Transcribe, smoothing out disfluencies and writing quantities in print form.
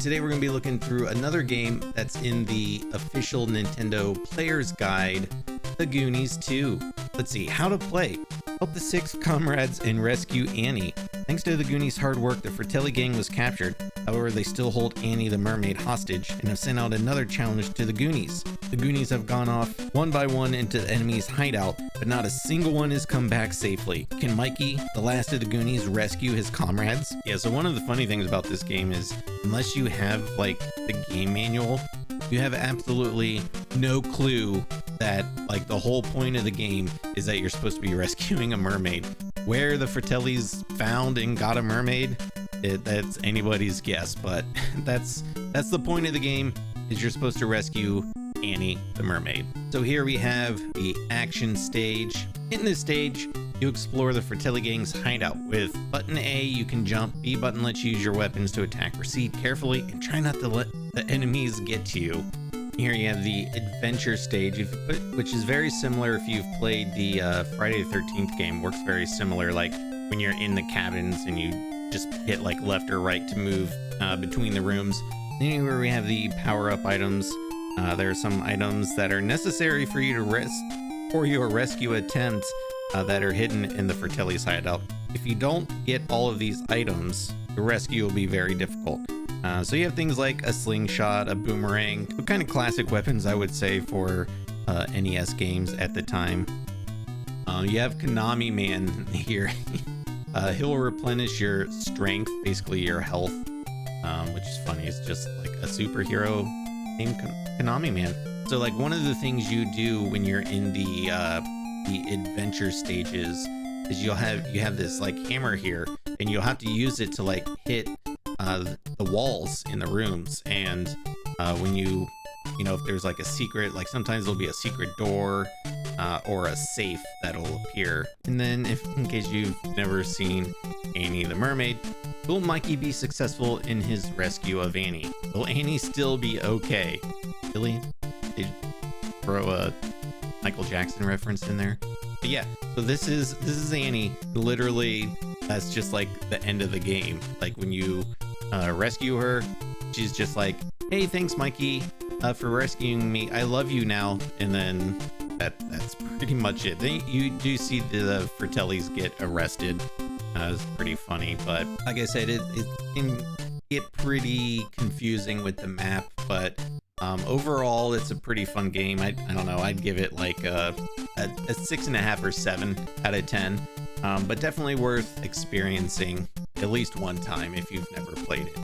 Today we're going to be looking through another game that's in the official Nintendo Player's Guide, The Goonies II. Let's see, how to play. Help the 6 comrades and rescue Annie. Thanks to the Goonies' hard work, the Fratelli gang was captured. However, they still hold Annie the mermaid hostage and have sent out another challenge to the Goonies. The Goonies have gone off one by one into the enemy's hideout, but not a single one has come back safely. Can Mikey, the last of the Goonies, rescue his comrades? Yeah, so one of the funny things about this game is, unless you have like the game manual, you have absolutely no clue that like the whole point of the game is that you're supposed to be rescuing a mermaid. Where the Fratellis found and got a mermaid, that's anybody's guess, but that's the point of the game, is you're supposed to rescue Annie the mermaid. So here we have the action stage. In this stage, you explore the Fratelli gang's hideout. With button A, you can jump. B button lets you use your weapons to attack. Proceed carefully and try not to let the enemies get to you. Here you have the adventure stage, which is very similar if you've played the Friday the 13th game. Works very similar, like when you're in the cabins and you just hit like left or right to move between the rooms. Then here we have the power-up items. There are some items that are necessary for you to for your rescue attempt that are hidden in the Fratelli's hideout. If you don't get all of these items, the rescue will be very difficult. So you have things like a slingshot, a boomerang, kind of classic weapons, I would say, for NES games at the time. You have Konami Man here. He'll replenish your strength, basically your health, which is funny. It's just like a superhero named Konami Man. So like one of the things you do when you're in the adventure stages is you have this like hammer here, and you'll have to use it to like hit the walls in the rooms. And when you know, if there's like a secret, like sometimes there'll be a secret door or a safe that'll appear. And then in case you've never seen Annie the mermaid, will Mikey be successful in his rescue of Annie? Will Annie still be okay? Really? Did throw a Michael Jackson reference in there? But yeah, so this is Annie. Literally, that's just like the end of the game. Like when you rescue her, she's just like, hey, thanks Mikey for rescuing me, I love you now. And then that's pretty much it. Then you do see the Fratellis get arrested. It's pretty funny, but like I said, it can get pretty confusing with the map, but overall it's a pretty fun game. I don't know, I'd give it like a 6.5 or 7 out of 10, but definitely worth experiencing at least one time if you've never played it.